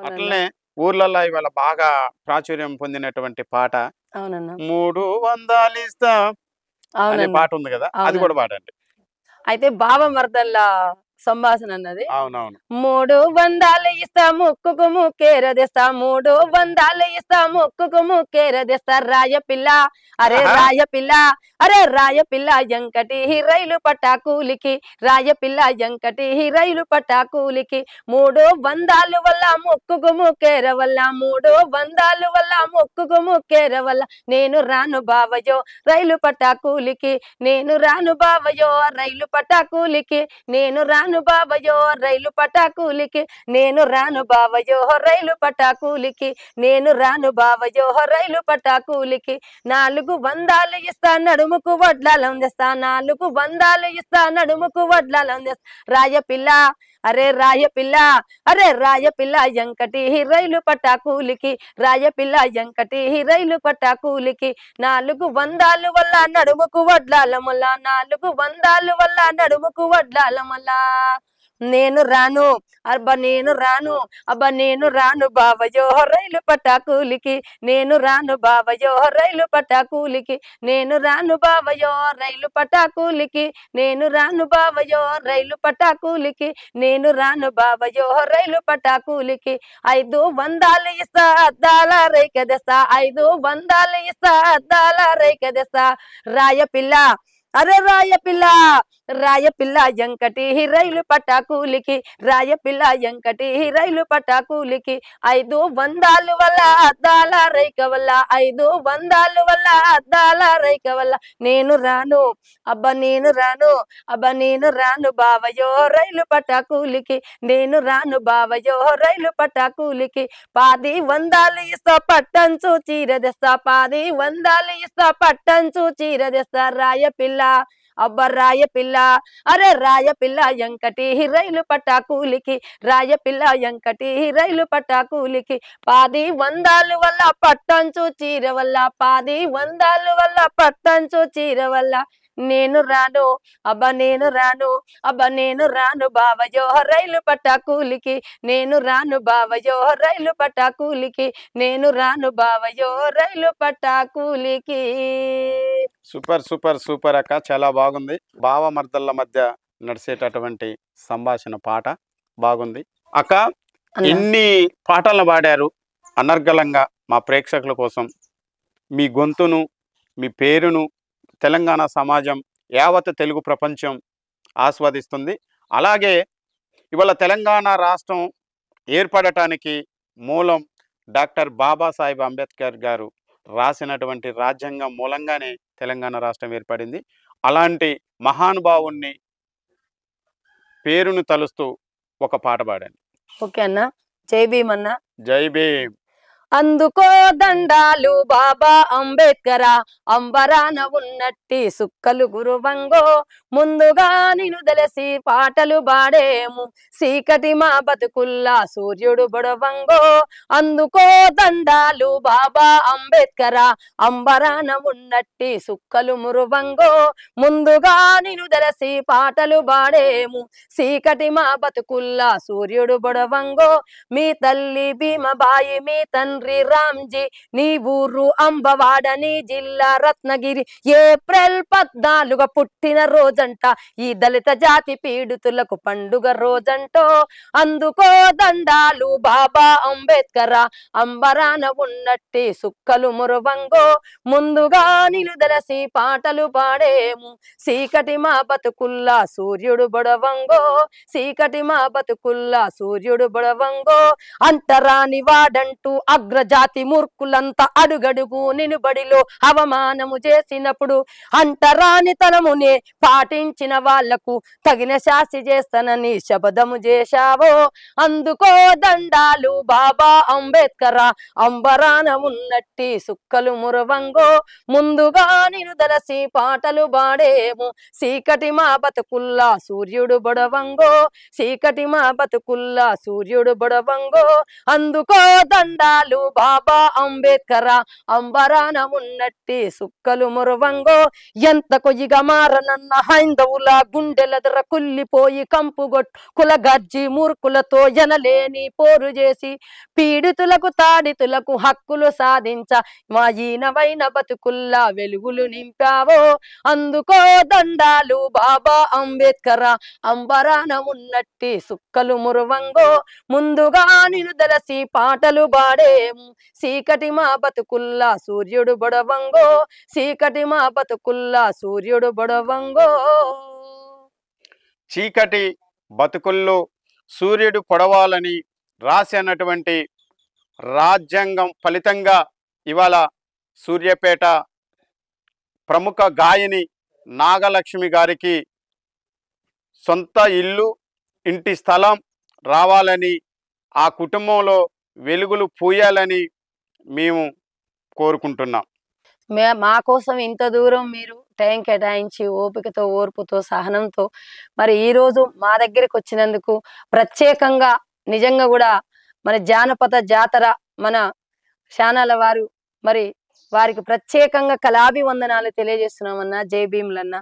అవునన్నా. అట్లనే ఊర్లలో ఇవాళ బాగా ప్రాచుర్యం పొందినటువంటి పాట అవునన్నా. 300 ఇస్తా అనే అవునన్నా. పాట ఉంది కదా, అది కూడా అవునన్నా. పాడండి. అయితే బావమరదళ్ళ సంభాషణ అన్నది. అవునవును. 300 ఇస్తా ముక్కుకు ముక్కేరదిస్తా 300 ఇస్తా ముక్కుకు ముక్కేరదిస్తా రాయ పిల్ల అరే ఆహా! రాయ పిల్ల అరే రాయ పిల్ల ఎంకటి రైలు పట్టా కూలికి రాయ పిల్ల ఎంకటి రైలు పట్టా కూలికి 300 వల్ల ముక్కుకు ముక్కేర వల్ల 300 వల్ల ముక్కుకు ముక్కేర వల్ల నేను రాను బావయో రైలు పట్టా కూలికి నేను రాను బావయో రైలు పట్టా కూలికి నేను రాను బావయో రైలు పట్టా కూలికి నేను రాను బావయో రైలు పట్టా కూలికి నేను రాను బావయో రైలు పట్టా కూలికి 400 ఇస్తా నడుముకు వడ్లాలం తెస్తా 400 ఇస్తా నడుముకు వడ్లాలం తెస్తా రాయ పిల్ల అరే రాయ పిల్ల అరే రాయ పిల్ల ఎంకటి రైలు పట్టా కూలికి రాయ పిల్ల ఎంకటి రైలు పట్టా కూలికి 400 వల్ల నడుముకు వడ్లాలం వల్ల 400 వల్ల నడుముకు వడ్లాలం వల్ల నేను రాను నేను రాను బావయో రైలు పట్టా కూలికి నేను రాను బావయో రైలు పట్టా కూలికి నేను రాను బావయో రైలు పట్టా కూలికి నేను రాను బావయో రైలు పట్టా కూలికి నేను రాను బావయో రైలు పట్టా కూలికి 500 ఇస్తా అద్దాల రేఖ తెస్తా 500 ఇస్తా అద్దాల రేఖ తెస్తా రాయ పిల్ల అరే రాయ పిల్ల ఎంకటి రైలు పట్టా కూలికి రాయ పిల్ల ఎంకటి రైలు పట్టా కూలికి 500 వల్ల అద్దాల రేఖ వల్ల 500 వల్ల అద్దాల రేఖ వల్ల నేను రాను నేను రాను బావయో రైలు పట్టా కూలికి నేను రాను బావయో రైలు పట్టా కూలికి 10 ఇస్తా పట్టంచు చీర తెస్తా 10 ఇస్తా పట్టంచు చీర తెస్తా రాయ పిల్ల రాయ పిల్ల అరే రాయ పిల్ల ఎంకటి రైలు పట్టా కూలికి రాయ పిల్ల ఎంకటి రైలు పట్టా కూలికి 10 వల్ల పట్టంచు చీర వల్ల 10 వల్ల పట్టంచు చీర వల్ల నేను రాను నేను రాను బావయో రైలు పట్టా కూలికి నేను రాను బావయో రైలు పట్టా కూలికి నేను రాను బావయో రైలు పట్టా కూలికి. సూపర్ సూపర్ సూపర్ అక్క, చాలా బాగుంది. బావ మర్దళ్ళ మధ్య నడిచేటటువంటి సంభాషణ పాట బాగుంది అక్క. అన్నా. ఇన్ని పాటలను పాడారు అనర్గళంగా మా ప్రేక్షకుల కోసం. మీ గొంతును, మీ పేరును తెలంగాణ సమాజం, యావత్ తెలుగు ప్రపంచం ఆస్వాదిస్తుంది. అలాగే ఇవాళ తెలంగాణ రాష్ట్రం ఏర్పడటానికి మూలం డాక్టర్ బాబాసాహెబ్ అంబేద్కర్ గారు రాసినటువంటి రాజ్యాంగం మూలంగానే తెలంగాణ రాష్ట్రం ఏర్పడింది. అలాంటి మహానుభావుణ్ణి పేరును తలుస్తూ ఒక పాట పాడండి. ఓకే అన్న. జై భీమ్ అన్న. జై భీమ్. అందుకో దండాలు బాబా అంబేద్కరా అంబరాన ఉన్నట్టి సుక్కలు గురువంగో ముందుగా నిన్ను తెలిసి పాటలు పాడేము చీకటి మా బతుకుల్లా సూర్యుడు బొడవంగో అందుకో దండాలు బాబా అంబేద్కరా అంబరాన ఉన్నట్టి సుక్కలు మురువంగో ముందుగా నిన్ను తెలిసి పాటలు పాడేము చీకటి మా బతుకుల్లా సూర్యుడు బొడవంగో మీ తల్లి భీమబాయి మీ తండ్రి రామ్జీ నీ ఊరు అంబవాడ నీ జిల్లా రత్నగిరి ఏప్రిల్ 14 పుట్టిన రోజంట ఈ దళిత జాతి పీడితులకు పండుగ రోజంటో అందుకో దండాలు బాబా అంబేద్కరా అంబరాన ఉన్నట్టి సుక్కలు మురువంగో ముందుగా నిలుదలసి పాటలు పాడేము చీకటి మా బతుకుల్లా సూర్యుడు బొడవంగో చీకటి మా బతుకుల్లా సూర్యుడు బొడవంగో అంటరాని వాడంటూ అగ్రజాతి మూర్ఖులంతా అడుగడుగు నినుబడిలో అవమానము చేసినప్పుడు అంటరాని తనమునే పాటించిన వాళ్లకు తగిన శాస్తి చేస్తానని శపథము చేశావో అందుకో దండాలు బాబా అంబేద్కరా అంబరాన ఉన్నట్టి సుక్కలు మురవంగో ముందుగా నిన్ను దలసి పాటలు పాడేము చీకటి మా బతుకుల్లా సూర్యుడు బొడవంగో చీకటి మా బతుకుల్లా సూర్యుడు బొడవంగో అందుకో దండాలు బాబా అంబేద్కరా అంబరాన ఉన్నట్టి సుక్కలు మురవంగో ఎంత కొయ్యిగా మారనన్న హైందవుల గుండెలదర కుల్లిపోయి కంపుగొట్టు కుల గర్జి మూర్ఖులతో ఎనలేని పోరు చేసి చేసి పీడితులకు తాడితులకు హక్కులు సాధించ మా ఈనవైన బతుకుల్లా వెలుగులు నింపావో అందుకో దండాలు బాబా అంబేద్కర్ అంబరాన ఉన్నట్టి సుక్కలు మురువంగో ముందుగా నిన్ను దలసి పాటలు పాడేము చీకటి మా బతుకుల్లా సూర్యుడు బొడవంగో చీకటి మా బతుకుల్లా సూర్యుడు బొడవంగో చీకటి బతుకుల్లో సూర్యుడు పొడవాలని రాసినటువంటి రాజ్యాంగం ఫలితంగా ఇవాళ సూర్యాపేట ప్రముఖ గాయని నాగలక్ష్మి గారికి సొంత ఇల్లు ఇంటి స్థలం రావాలని ఆ కుటుంబంలో వెలుగులు పూయాలని మేము కోరుకుంటున్నాం. మా కోసం ఇంత దూరం మీరు టైం కేటాయించి ఓపికతో ఓర్పుతో సహనంతో మరి ఈ రోజు మా దగ్గరికి వచ్చినందుకు ప్రత్యేకంగా నిజంగా కూడా మన జానపద జాతర మన ఛానల్ వారు మరి వారికి ప్రత్యేకంగా కళాభివందనాలు తెలియజేస్తున్నామన్నా. జై భీములన్నా.